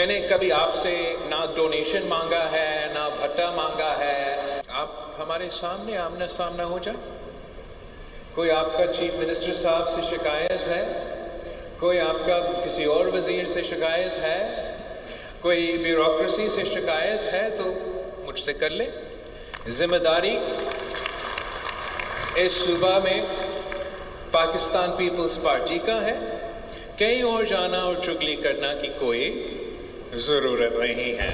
मैंने कभी आपसे ना डोनेशन मांगा है, ना भत्ता मांगा है। आप हमारे सामने आमना सामना हो जाए। कोई आपका चीफ मिनिस्टर साहब से शिकायत है, कोई आपका किसी और वजीर से शिकायत है, कोई ब्यूरोक्रेसी से शिकायत है तो मुझसे कर ले। जिम्मेदारी इस सूबा में पाकिस्तान पीपल्स पार्टी का है। कहीं और जाना और चुगली करना की कोई जरूरत नहीं है।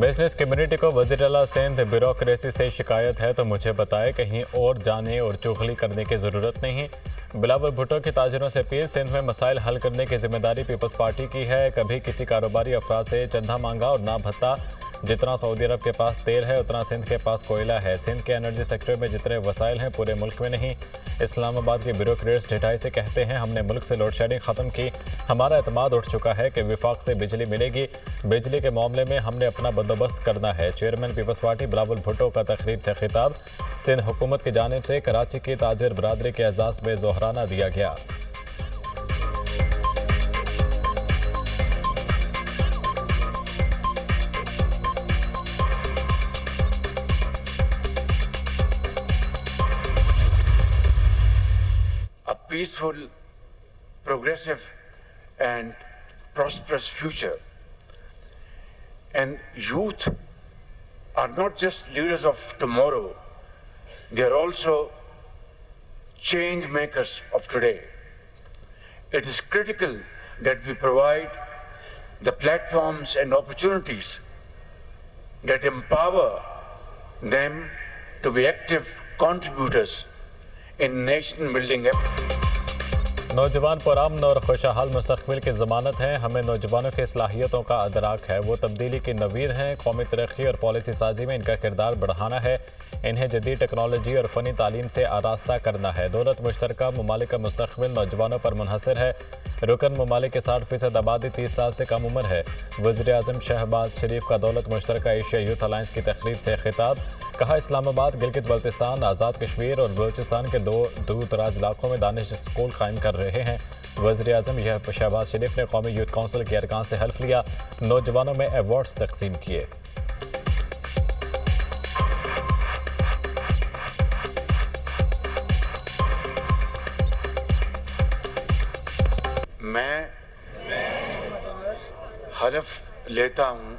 बिजनेस कम्युनिटी को वज़ीर-ए-आला सिंध ब्यूरोक्रेसी से शिकायत है तो मुझे बताए, कहीं और जाने और चुगली करने की ज़रूरत नहीं। बिलावल भुट्टो की ताजिरों से अपील, सिंध में मसाइल हल करने की जिम्मेदारी पीपल्स पार्टी की है। कभी किसी कारोबारी अफराद से चंदा मांगा और ना भत्ता। जितना सऊदी अरब के पास तेल है उतना सिंध के पास कोयला है। सिंध के एनर्जी सेक्टर में जितने वसाइल हैं पूरे मुल्क में नहीं। इस्लामाबाद के ब्यूरोक्रेट्स ढिठाई से कहते हैं हमने मुल्क से लोड शेडिंग ख़त्म की, हमारा एतमाद उठ चुका है कि विफाक से बिजली मिलेगी। बिजली के मामले में हमने अपना बंदोबस्त करना है। Chairman Peoples Party Bilawal Bhutto का तकरीब से खिताब। सिंध हुकूमत की जानिब से कराची की ताजिर बरादरी के एजाज़ में जोहराना दिया गया। Peaceful, progressive and prosperous future. And youth are not just leaders of tomorrow, they are also change makers of today. It is critical that we provide the platforms and opportunities that empower them to be active contributors in nation building efforts. नौजवान पुरअमन और खुशहाल मुस्तकबिल की ज़मानत हैं। हमें नौजवानों की सलाहियतों का अदराक है। वो तब्दीली की नवीद हैं। कौमी तरक्की और पॉलिसी साजी में इनका किरदार बढ़ाना है। इन्हें जदीद टेक्नोलॉजी और फ़नी तालीम से आरास्ता करना है। दौलत मुश्तरका ममालिक का मुस्तकबिल नौजवानों पर मुनहसर है। रुकन ममालिक के 60% आबादी 30 साल से कम उम्र है। वज़ीर-ए-आज़म शहबाज शरीफ का दौलत मुश्तरका एशिया यूथ अलायंस की तकरीब से खिताब। कहा इस्लामाबाद, गिलगित बल्तिस्तान, आज़ाद कश्मीर और बलूचिस्तान के 2 दूर दराज इलाकों में दानिश स्कूल कायम कर रहे हैं। वज़ीर-ए-आज़म शहबाज शरीफ ने कौमी यूथ काउंसिल के अरकान से हल्फ लिया। नौजवानों में अवार्ड्स तकसीम किए। मैं हलफ लेता हूँ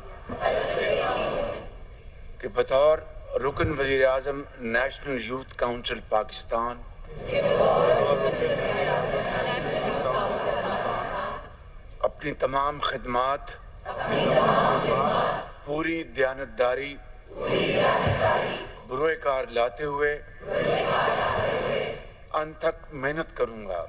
कि बतौर रुकन वज़ीर आज़म नेशनल यूथ काउंसिल पाकिस्तान अपनी तमाम खिदमात पूरी दयानतदारी बुरोकार लाते हुए अंत तक मेहनत करूँगा।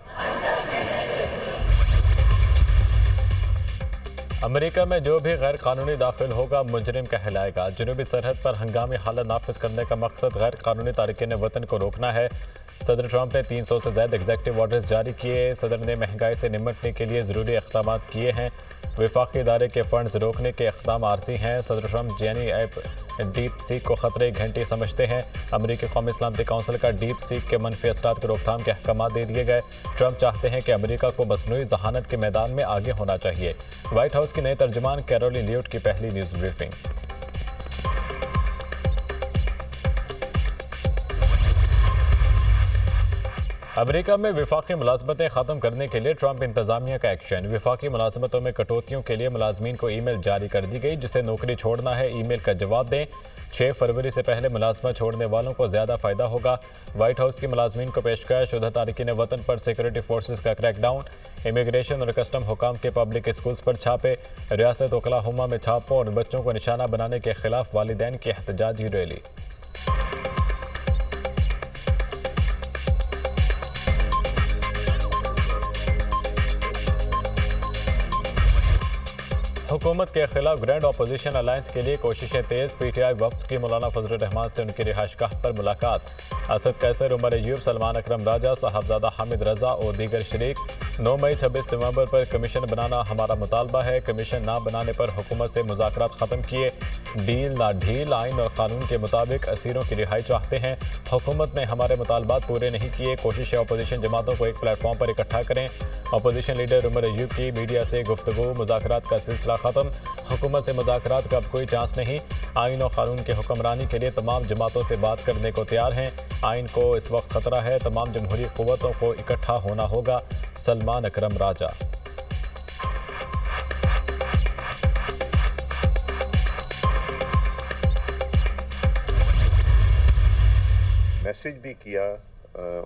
अमेरिका में जो भी गैर कानूनी दाखिल होगा मुजरिम कहलाएगा। जनूबी सरहद पर हंगामी हालत नाफिज करने का मकसद गैर कानूनी तारिकीन वतन को रोकना है। सदर ट्रंप ने 300 से ज़्यादा एग्जेक्टिव ऑर्डर्स जारी किए। सदर ने महंगाई से निपटने के लिए ज़रूरी इक़दाम किए हैं। वफाकी इदारे के फंड्स रोकने के इक़दाम आर्जी हैं। सदर ट्रंप जैनी ऐप डीप सीक को ख़तरे घंटे समझते हैं। अमरीकी कौमी सलामती काउंसिल का डीप सीक के मनफी असरात की रोकथाम के अहकाम दे दिए गए। ट्रंप चाहते हैं कि अमरीका को मसनूई जहानत के मैदान में आगे होना चाहिए। व्हाइट हाउस की नए तर्जुमान कैरोलिन ल्यूट की पहली न्यूज़ ब्रीफिंग। अमेरिका में वफाकी मुलाजमतें ख़त्म करने के लिए ट्रंप इंतजामिया का एक्शन। वफाकी मुलाजमतों में कटौतियों के लिए मुलाजमीन को ईमेल जारी कर दी गई। जिसे नौकरी छोड़ना है ईमेल का जवाब दें। 6 फरवरी से पहले मुलाजमत छोड़ने वालों को ज़्यादा फ़ायदा होगा। व्हाइट हाउस की मुलाजमीन को पेशकश। शुदा तारिकीन वतन पर सिक्योरिटी फोर्सेस का क्रैकडाउन। इमिग्रेशन और कस्टम हुकाम के पब्लिक स्कूल्स पर छापे। रियासत ओक्लाहोमा में छापों और बच्चों को निशाना बनाने के खिलाफ वालिदैन की एहतजाजी रैली। हुकूमत के खिलाफ ग्रैंड अपोजिशन अलायंस के लिए कोशिशें तेज। पीटीआई वफ्द की मौलाना फजल रहमान से उनकी रिहाइशगाह पर मुलाकात। असद कैसर, उमर अयूब, सलमान अकरम राजा, साहबजादा हामिद रजा और दीगर शरीक। 9 मई 26 नवंबर पर कमीशन बनाना हमारा मुतालबा है। कमीशन ना बनाने पर हुकूमत से मुज़ाकरात ख़त्म किए। डील ना ढील, आइन और कानून के मुताबिक असीरों की रिहाई चाहते हैं। हुकूमत ने हमारे मुतालबात पूरे नहीं किए। कोशिश है अपोजिशन जमातों को एक प्लेटफॉर्म पर इकट्ठा करें। अपोजिशन लीडर उमर अयूब की मीडिया से गुफ्तगू। मुज़ाकरात का सिलसिला ख़त्म, हुकूमत से मुज़ाकरात का अब कोई चांस नहीं। आइन और कानून की हुक्मरानी के लिए तमाम जमातों से बात करने को तैयार हैं। आइन को इस वक्त खतरा है, तमाम जमहूरी क़ुव्वतों को इकट्ठा होना होगा। सलमान अकरम राजा। मैसेज भी किया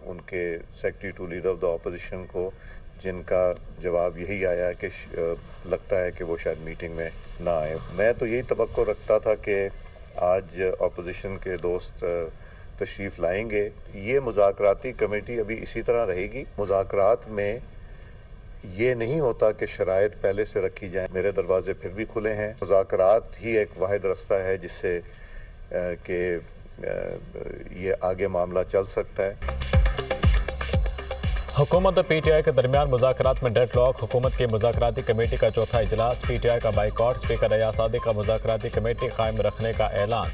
उनके secretary to leader of the opposition को, जिनका जवाब यही आया कि लगता है कि वो शायद मीटिंग में ना आए। मैं तो यही तवक्को रखता था कि आज अपोजिशन के दोस्त तशरीफ़ लाएंगे। ये मुज़ाकराती कमेटी अभी इसी तरह रहेगी। मुज़ाकरात में ये नहीं होता कि शराइत पहले से रखी जाए। मेरे दरवाजे फिर भी खुले हैं। मुज़ाकरात ही एक वाहिद रास्ता है जिससे कि ये आगे मामला चल सकता है। हुकूमत और पीटीआई के दरमियान मुज़ाकरात में डेडलॉक। हुकूमत की मुज़ाकराती कमेटी का चौथा इजलास। पीटीआई का बाइकॉट। स्पीकर अयाज सादिक का मुज़ाकराती कमेटी कायम रखने का ऐलान।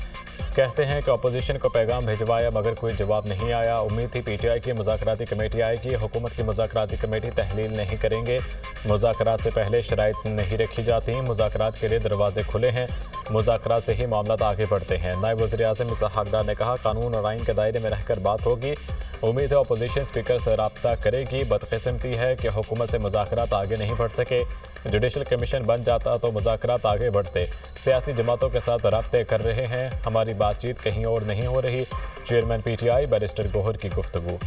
कहते हैं कि अपोजिशन को पैगाम भिजवाया मगर कोई जवाब नहीं आया। उम्मीद थी पीटीआई की मुज़ाकराती कमेटी आएगी। हुकूमत की मुज़ाकराती कमेटी तहलील नहीं करेंगे। मुज़ाकरात से पहले शराइत नहीं रखी जाती। मुज़ाकरात के लिए दरवाजे खुले हैं। मुज़ाकरात से ही मामला आगे बढ़ते हैं। नायब वज़ीर-ए-आज़म इसहाक़ डार ने कहा, कानून और आइन के दायरे में रहकर बात होगी। उम्मीद है अपोजिशन स्पीकर से रब्ता करेगी। बदकिस्मती है कि हुकूमत से मुज़ाकरात आगे नहीं बढ़ सके। जुडिशल कमीशन बन जाता तो मुज़ाकरात आगे बढ़ते। सियासी जमातों के साथ रब्ते कर रहे हैं। हमारी बातचीत कहीं और नहीं हो रही। चेयरमैन पीटीआई बैरिस्टर गोहर की गुफ्तगू।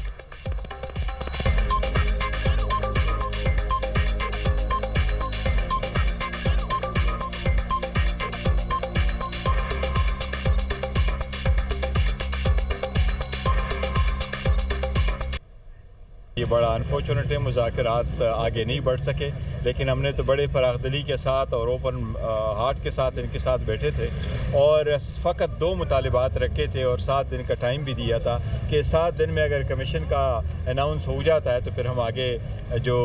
ये बड़ा अनफॉर्चुनेट है, मुज़ाकरात आगे नहीं बढ़ सके, लेकिन हमने तो बड़े फरागदिली के साथ और ओपन हार्ट के साथ इनके साथ बैठे थे और फ़कत 2 मुतालिबात रखे थे और 7 दिन का टाइम भी दिया था कि 7 दिन में अगर कमीशन का अनाउंस हो जाता है तो फिर हम आगे जो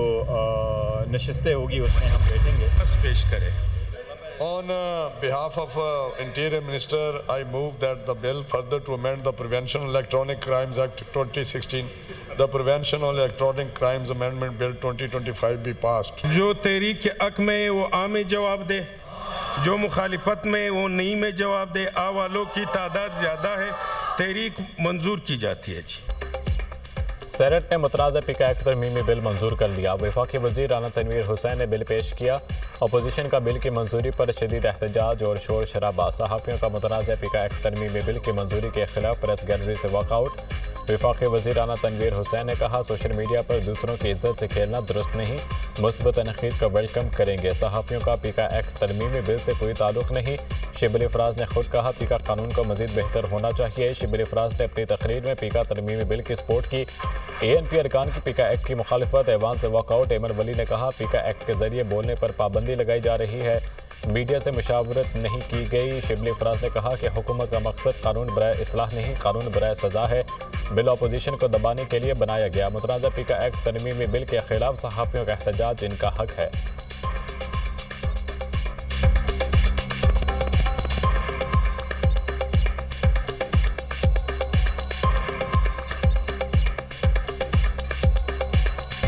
नशिस्तें होगी उसमें हम बैठेंगे। पेश करें। On behalf of Interior Minister, I move that the bill further to amend the Prevention of Electronic Crimes Act 2016, the Prevention of Electronic Crimes Amendment Bill 2025 be passed. जो तहरीक के हक में वो आ में जवाब दे, जो मुखालिफत में वो नहीं में जवाब दे। आ वालों की तादाद ज़्यादा है, तहरीक मंजूर की जाती है जी। सेनेट ने मुतनाज़ पीका एक्ट तरमीमी बिल मंजूर कर लिया। वफाकी वज़ीर राना तनवीर हुसैन ने बिल पेश किया। अपोजिशन का बिल की मंजूरी पर शदीद एहतजाज और शोर शराबा। सहाफ़ियों का मुतनाज़ पीका एक्ट तरमीमी बिल की मंजूरी के खिलाफ प्रेस गैलरी से वॉकआउट। वफाकी वज़ीर राना तनवीर हुसैन ने कहा, सोशल मीडिया पर दूसरों की इज्जत से खेलना दुरुस्त नहीं, मुस्बत तनक़ीद का वेलकम करेंगे। सहाफ़ियों का पीका एक्ट तरमीमी बिल से कोई ताल्लुक़ नहीं। शिबिल फराज ने खुद कहा, पीका कानून को मज़ीद बेहतर होना चाहिए। शिबिल फराज ने अपनी तकरीर में पीका तरमीमी बिल की सपोर्ट की। ANP अरकान की पीका एक्ट की मुखालिफत। ऐवान से वॉकआउट। एमर वली ने कहा, पीका एक्ट के जरिए बोलने पर पाबंदी लगाई जा रही है, मीडिया से मुशावरत नहीं की गई। शिबली फराज ने कहा कि हुकूमत का मकसद कानून बराए इस्लाह नहीं, कानून बराए सज़ा है। बिल अपोजिशन को दबाने के लिए बनाया गया। मुतनाज़ा पीका एक्ट तरमीमी बिल के खिलाफ सहाफ़ियों का एहतजाज इनका हक है।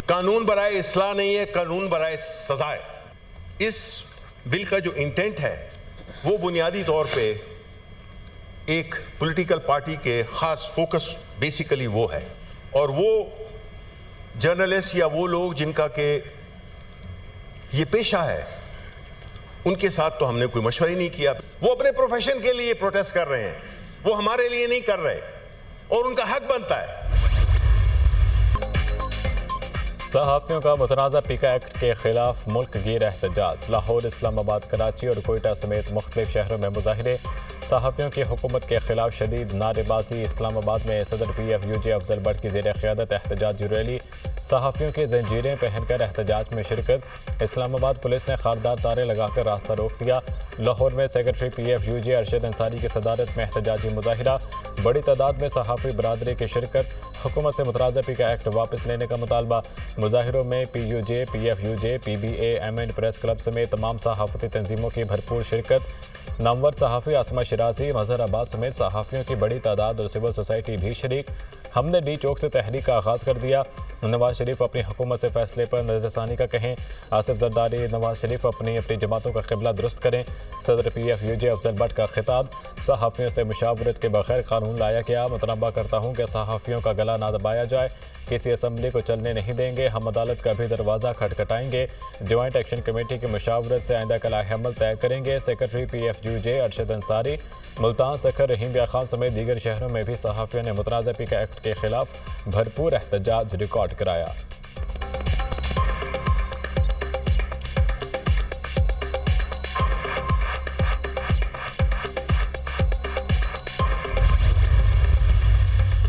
कानून बराए इस्लाह नहीं है, कानून बराए सजा है। इस बिल का जो इंटेंट है वो बुनियादी तौर पे एक पॉलिटिकल पार्टी के खास फोकस बेसिकली वो है, और वो जर्नलिस्ट या वो लोग जिनका के ये पेशा है उनके साथ तो हमने कोई मशवरा ही नहीं किया। वो अपने प्रोफेशन के लिए प्रोटेस्ट कर रहे हैं, वो हमारे लिए नहीं कर रहे और उनका हक बनता है। सहाफ़ियों का मुतनाज़ा पीका एक्ट के खिलाफ मुल्क गिर एहतजाज। लाहौर, इस्लामाबाद, कराची और कोयटा समेत मुख्तलिफ शहरों में मुजाहिरे। सहाफ़ियों की हुकूमत के खिलाफ शदीद नारेबाजी। इस्लामाबाद में सदर PFUJ अफजल भट्ट की ज़ेर क़यादत एहतजाजी रैली। सहाफ़ियों की जंजीरें पहनकर एहतजाज में शिरकत। इस्लामाबाद पुलिस ने खारदार तारे लगाकर रास्ता रोक दिया। लाहौर में सेक्रेटरी PFUJ अरशद अंसारी की सदारत में एहतजाजी मुजाहिरा। बड़ी तादाद में सहाफ़ी बरादरी की शिरकत। हुकूमत से मुतनाज़ा पीका एक्ट वापस लेने का मुतालबा। मुजाहिरों में PUJ, PFUJ, PBA, M&N press club समेत तमाम सहाफ़ती तंजीमों की भरपूर शिरकत। नामवर सहाफ़ी आसमा शिराजी, मज़हर अब्बास समेत सहाफ़ियों की बड़ी तादाद और सिविल सोसाइटी भी शरीक। हमने D चौक से तहरीक का आगाज़ कर दिया। नवाज शरीफ अपनी हुकूमत से फैसले पर नज़रसानी का कहें। आसिफ जरदारी, नवाज शरीफ अपनी जमातों का क़िबला दुरुस्त करें। सदर PFUJ अफजल भट्ट का खिताब। सहाफ़ियों से मुशावरत के बगैर कानून लाया गया। मुतनबा करता हूँ कि सहाफ़ियों का गला ना दबाया जाए। किसी असम्बली को चलने नहीं देंगे। हम अदालत का भी दरवाज़ा खटखटाएंगे। जॉइंट एक्शन कमेटी की मुशावरत से आइंदा का लाहेअमल तय करेंगे। Secretary PFUJ Arshad Ansari. मुल्तान, सखर, रहीम बिया खान समेत दीगर शहरों में भी सहाफ़ियों ने मुतनाज़ा पीका एक्ट के खिलाफ भरपूर एहतजाज रिकॉर्ड कराया।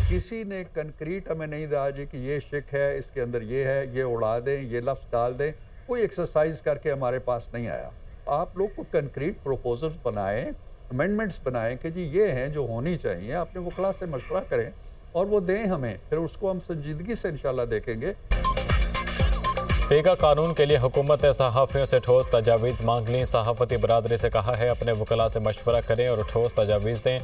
किसी ने कंक्रीट हमें नहीं दिया जी कि ये शिक है, इसके अंदर ये है, ये उड़ा दें, ये लफ्ज़ डाल दें। कोई एक्सरसाइज करके हमारे पास नहीं आया। आप लोग को कंक्रीट प्रोपोजल्स बनाएं, अमेंडमेंट्स बनाएं कि जी ये हैं जो होनी चाहिए। अपने वकला से मशवरा करें और वो दें हमें, फिर उसको हम संजीदगी से इंशाल्लाह देखेंगे। पीका कानून के लिए हुकूमत ने सहाफ़ियों से ठोस तजावीज़ मांग ली। सहाफ़ती बरादरी से कहा है अपने वकला से मशवरा करें और ठोस तजावीज़ दें।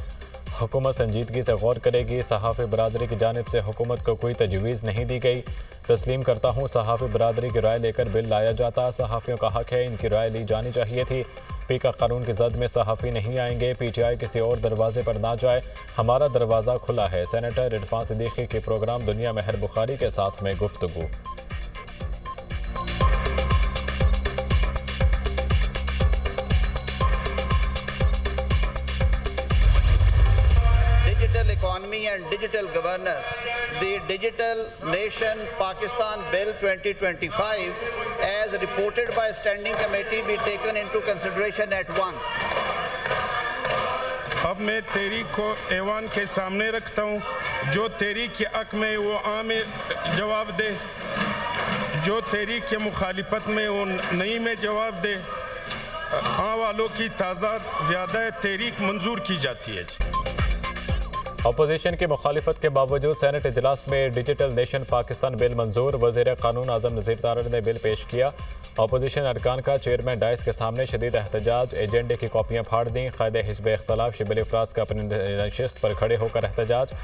हुकूमत संजीदगी से गौर करेगी। सहाफ़ी बरादरी की जानिब से हुकूमत को कोई तजवीज़ नहीं दी गई। तस्लीम करता हूँ सहाफ़ी बरादरी की राय लेकर बिल लाया जाता। सहाफ़ियों का हक है, इनकी राय ली जानी चाहिए थी। पीका कानून की जद में सहाफ़ी नहीं आएंगे। PTI किसी और दरवाजे पर ना जाए, हमारा दरवाज़ा खुला है। सेनेटर इरफान सिद्दीकी के प्रोग्राम दुनिया महर बुखारी के साथ में गुफ्तगू। Economy and digital governance, the Digital Nation Pakistan Bill 2025 as reported by Standing Committee be taken into consideration at once. अब मैं तहरीक को ऐवान के सामने रखता हूँ। जो तहरीक के हक में वो आम जवाब दे, जो तहरीक के मुखालिफत में वो नहीं में जवाब दे। हाँ वालों की तादाद ज़्यादा है, तहरीक मंजूर की जाती है। अपोजिशन की मुखालिफत के बावजूद सेनेट इजलास में डिजिटल नेशन पाकिस्तान बिल मंजूर। वज़ीर क़ानून आज़म नज़ीर तारड़ ने बिल पेश किया। अपोजिशन अरकान का चेयरमैन डाइस के सामने शदीद एहतजाज। एजेंडे की कॉपियाँ फाड़ दी। क़ायदे हिज़्ब इख्तिलाफ शिबिल इफ़राज का अपनी नशिस्त पर खड़े होकर एहतजाज।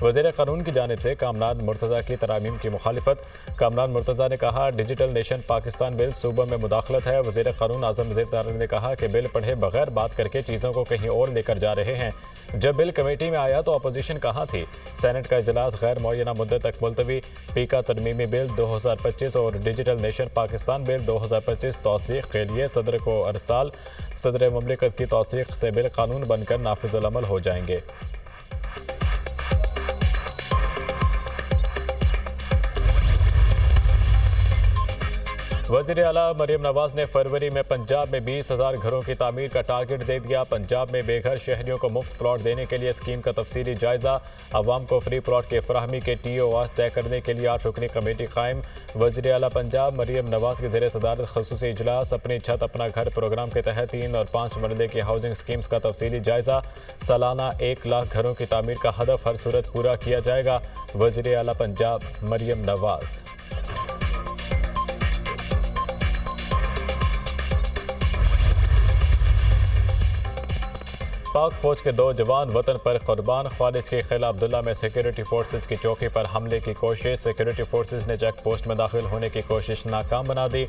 वज़ीर क़ानून की जानिब से कामरान मुर्तज़ा की तरामीम की मुखालिफत। कामरान मुर्तज़ा ने कहा डिजिटल नेशन पाकिस्तान बिल सूबे में मुदाखलत है। वज़ीर क़ानून आज़म नज़ीर तारड़ ने कहा कि बिल पढ़े बगैर बात करके चीज़ों को कहीं और लेकर जा रहे हैं। जब बिल कमेटी में आया तो अपोजिशन कहाँ थी? सेनेट का इजलास गैर मुअय्यना मुद्दत तक मुलतवी। पीका तरमीमी बिल 2025 और डिजिटल नेशन पाकिस्तान बिल 2025 तौसीक़ के लिए सदर को अरसाल। सदर मुमलिकत की तौसीक़ से बिल कानून बनकर नाफिज़ुल अमल हो जाएंगे। वज़ीर आला मरीम नवाज ने फरवरी में पंजाब में 20,000 घरों की तामीर का टारगेट दे दिया। पंजाब में बेघर शहरियों को मुफ्त प्लॉट देने के लिए स्कीम का तफसीली जायजा। अवाम को फ्री प्लॉट की फराहमी के TOAs तय करने के लिए 8 रुकनी कमेटी कायम। वज़ीर आला पंजाब मरीम नवाज की ज़ेर सदारत ख़ुसूसी इजलास। अपनी छत अपना घर प्रोग्राम के तहत 3 और 5 मरले की हाउसिंग स्कीम्स का तफसीली जायजा। सालाना 1 लाख घरों की तामीर का हदफ हर सूरत पूरा किया जाएगा। वज़ीर आला पंजाब मरीम नवाज। पाक फौज के 2 जवान वतन पर कुर्बान। ख्वारिज के खिलाफ अब्दुल्ला में सिक्योरिटी फोर्सेस की चौकी पर हमले की कोशिश। सिक्योरिटी फोर्सेस ने चेक पोस्ट में दाखिल होने की कोशिश नाकाम बना दी।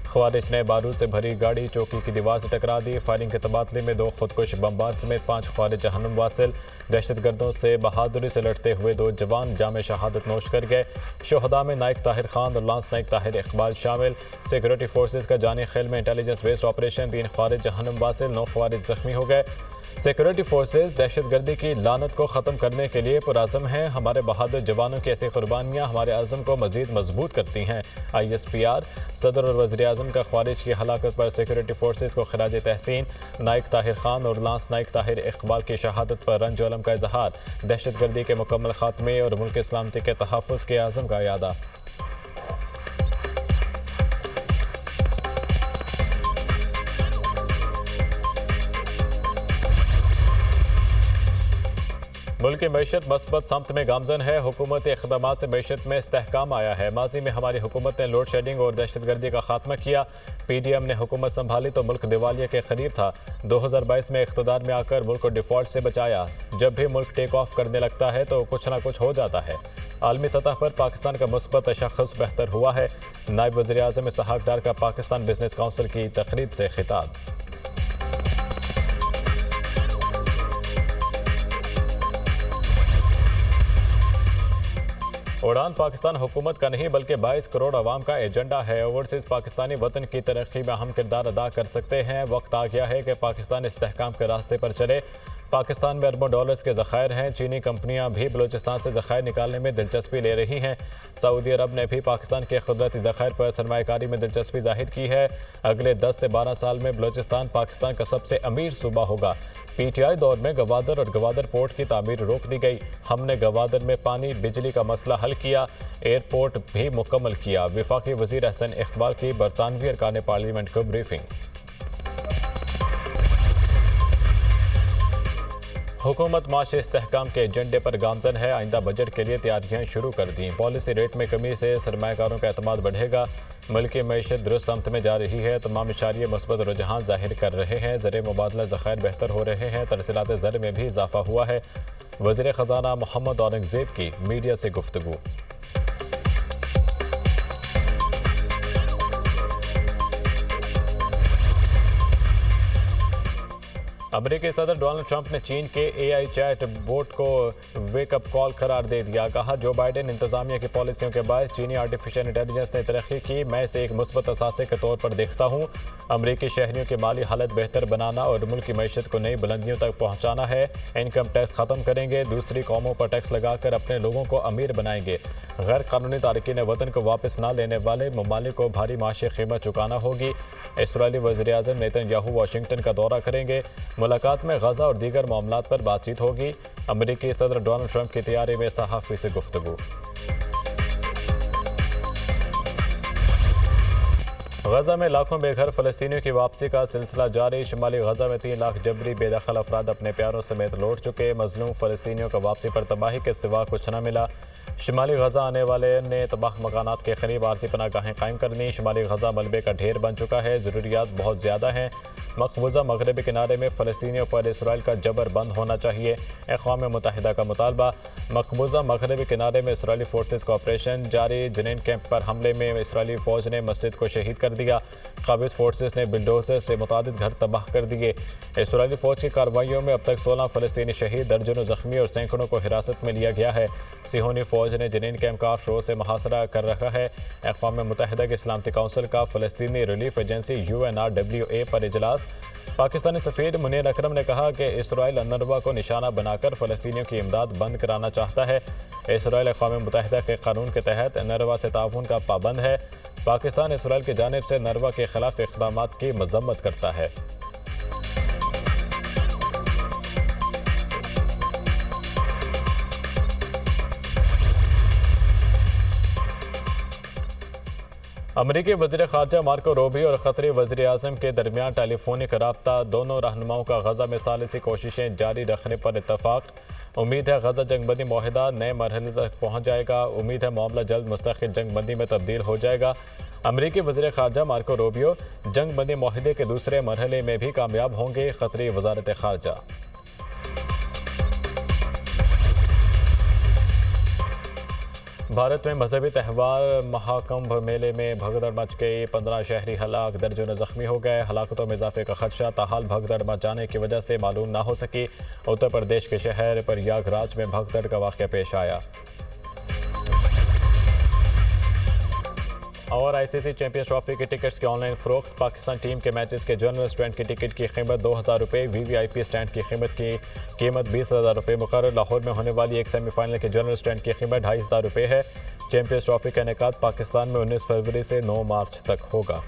ख्वारिज ने बारूद से भरी गाड़ी चौकी की दीवार से टकरा दी। फायरिंग के तबादले में 2 खुदकुश बमबाज समेत 5 ख्वारिज जहन्नुम वासिल। दहशतगर्दों से बहादुरी से लड़ते हुए 2 जवान जामे शहादत नोश कर गए। शोहदा में नाइक ताहिर खान और लांस नाइक ताहिर इकबाल शामिल। सिक्योरिटी फोर्सेस का जानी खेल में इंटेलिजेंस बेस्ड ऑपरेशन 3 ख्वारिज जहन्नुम वासिल 9 ख्वारिज जख्मी हो गए। सिक्योरिटी फोर्सेस दहशतगर्दी की लानत को ख़त्म करने के लिए पुरअज़म हैं। हमारे बहादुर जवानों की ऐसी कुर्बानियाँ हमारे अज़म को मज़ीद मजबूत करती हैं। ISPR सदर और वज़ीर आज़म का ख्वारिज की हलाकत पर सिक्योरिटी फोर्सेस को खराज तहसीन। नाइक ताहिर खान और लांस नाइक ताहिर इकबाल की शहादत पर रंज अलम का इजहार। दहशतगर्दी के मुकम्मल खात्मे और मुल्क की सलामती के तहफ़्फ़ुज़ के आज़म का यादा। मुल्क की मैशत मस्बत समत में गामजन है। हुकूमती इक़दामात से मैशत में इस्तेहकाम आया है। माजी में हमारी हुकूमत ने लोड शेडिंग और दहशतगर्दी का खात्मा किया। PDM ने हुकूमत संभाली तो मुल्क दिवालिया के करीब था। 2022 में इक़्तिदार में आकर मुल्क को डिफ़ॉल्ट से बचाया। जब भी मुल्क टेक ऑफ करने लगता है तो कुछ ना कुछ हो जाता है। आलमी सतह पर पाकिस्तान का मुस्बत तशख़्ख़ुस बेहतर हुआ है। नायब वज़ीर आज़म इसहाक़ डार का पाकिस्तान बिजनेस काउंसिल की तकरीब से खिताब। उड़ान पाकिस्तान हुकूमत का नहीं बल्कि 22 करोड़ आवाम का एजेंडा है। ओवरसीज़ पाकिस्तानी वतन की तरक्की में अहम किरदार अदा कर सकते हैं। वक्त आ गया है कि पाकिस्तान इस्तेहकाम के रास्ते पर चले। पाकिस्तान में अरबों डॉलर्स के ज़खायर हैं। चीनी कंपनियां भी बलूचिस्तान से ज़खायर निकालने में दिलचस्पी ले रही हैं। सऊदी अरब ने भी पाकिस्तान के कुदरती ज़खायर पर सरमायाकारी में दिलचस्पी जाहिर की है। अगले 10 से 12 साल में बलूचिस्तान पाकिस्तान का सबसे अमीर सूबा होगा। PTI दौर में गवादर और गवादर पोर्ट की तामीर रोक दी गई। हमने गवादर में पानी बिजली का मसला हल किया। एयरपोर्ट भी मुकम्मल किया। वफाकी वज़ीर अहसन इकबाल की बरतानवी अरकान पार्लियामेंट को ब्रीफिंग। हुकूमत माशी इस्तेहकाम के एजेंडे पर गामजन है। आइंदा बजट के लिए तैयारियां शुरू कर दी। पॉलिसी रेट में कमी से सरमायाकारों का एतमाद बढ़ेगा। मुल्क की मैशत दुरुस्त समत में जा रही है। तमाम इशारे मस्बत रुझान जाहिर कर रहे हैं। ज़र मुबादला ज़खायर बेहतर हो रहे हैं। तरसीलात ज़र में भी इजाफा हुआ है। वज़ीर ख़जाना मोहम्मद औरंगज़ेब की मीडिया से गुफ्तगू। अमेरिकी सदर डोनाल्ड ट्रंप ने चीन के AI चैट बोट को वेकअप कॉल करार दे दिया। कहा, जो बाइडेन इंतजामिया की पॉलिसियों के बायस चीनी आर्टिफिशियल इंटेलिजेंस ने तरक्की की। मैं इसे एक मुस्बत असासे के तौर पर देखता हूँ। अमेरिकी शहरियों की माली हालत बेहतर बनाना और मुल्क की मैशत को नई बुलंदियों तक पहुँचाना है। इनकम टैक्स ख़त्म करेंगे। दूसरी कौमों पर टैक्स लगाकर अपने लोगों को अमीर बनाएंगे। गैर कानूनी तारकीन वतन को वापस न लेने वाले ममालिक को भारी माशी कीमत चुकाना होगी। इसराइली वज़ीर आज़म नेतन्याहू वाशिंगटन का दौरा करेंगे। मुलाकात में गजा और दीगर मामलात पर बातचीत होगी। अमेरिकी सदर डोनाल्ड ट्रंप की तैयारी में सहाफ़ी से गुफ्तगू। गजा में लाखों बेघर फ़लस्तीनियों की वापसी का सिलसिला जारी। शुमाली गजा में 3 लाख जबरी बेदखल अफराद अपने प्यारों समेत लौट चुके। मजलूम फ़लस्तीनियों को वापसी पर तबाही के सिवा कुछ न मिला। शुमाली गजा आने वाले ने तबाह मकानात के करीब आरजी पनागाहें कायम कर दी। शुमाली गजा मलबे का ढेर बन चुका है। ज़रूरियात बहुत ज़्यादा हैं। मकबूजा मगरबी किनारे में फ़लस्तीनियों पर इसराइल का जबर बंद होना चाहिए। अक़वाम मुत्तहिदा का मुतालबा। मकबूजा मगरबी किनारे में इसराइली फोर्सेस का ऑपरेशन जारी। जनीन कैंप पर हमले में इसराइली फ़ौज ने मस्जिद को शहीद कर दिया। काबिज़ फोर्सेस ने बिल्डोजर से मुतादिद घर तबाह कर दिए। इसराइली फ़ौज की कार्रवाइयों में अब तक 16 फ़लस्तीनी शहीद, दर्जनों ज़ख्मी और सैकड़ों को हिरासत में लिया गया है। सिहोनी फ़ौज ने जनीन कैंप का 8 रोज़ से मुहासरा कर रखा है। अक़वाम मुत्तहिदा की सलामती काउंसिल का फ़लस्तीनी रिलीफ एजेंसी UNRWA पर इजलास। पाकिस्तानी सफ़ीर मुनीर अकरम ने कहा कि इसराइल अनरवा को निशाना बनाकर फ़लस्तीनियों की इमदाद बंद कराना चाहता है। इसराइल अक़वाम मुत्तहिदा के कानून के तहत अनरवा से ताउन का पाबंद है। पाकिस्तान इसराइल की जानिब से अनरवा के खिलाफ इक़दामात की मज़म्मत करता है। अमरीकी वज़ीर ख़ारजा मार्को रूबियो और क़तरी वज़ीर आज़म के दरमियान टेलीफोनिक रब्ता। दोनों रहनुमाओं का गजा में सालिसी कोशिशें जारी रखने पर इत्तफ़ाक़। उम्मीद है गजा जंगबंदी मुआहिदा नए मरहले तक पहुँच जाएगा। उम्मीद है मामला जल्द मुस्तक़िल जंगबंदी में तब्दील हो जाएगा। अमरीकी वज़ीर ख़ारजा मार्को रूबियो जंगबंदी मुआहिदे के दूसरे मरहले में भी कामयाब होंगे। क़तरी वज़ारत ख़ारजा। भारत में मजहबी त्यौहार महाकुंभ मेले में भगदड़ मच गई। 15 शहरी हलाक, दर्जनों जख्मी हो गए। हलाकतों में इजाफे का खदशा। ताहाल भगदड़ मच जाने की वजह से मालूम ना हो सकी। उत्तर प्रदेश के शहर प्रयागराज में भगदड़ का वाक़या पेश आया। और आईसीसी चैंपियंस ट्रॉफी के टिकट्स के ऑनलाइन फरोख्त। पाकिस्तान टीम के मैचेस के जर्नल स्टैंड की टिकट की कीमत 2000 रुपये, वीवीआईपी स्टैंड की कीमत 20,000 रुपये मुकर्रर। लाहौर में होने वाली एक सेमीफाइनल के जर्नल स्टैंड की कीमत 2500 रुपये है। चैंपियंस ट्रॉफी का इनेकाद पाकिस्तान में 19 फरवरी से 9 मार्च तक होगा।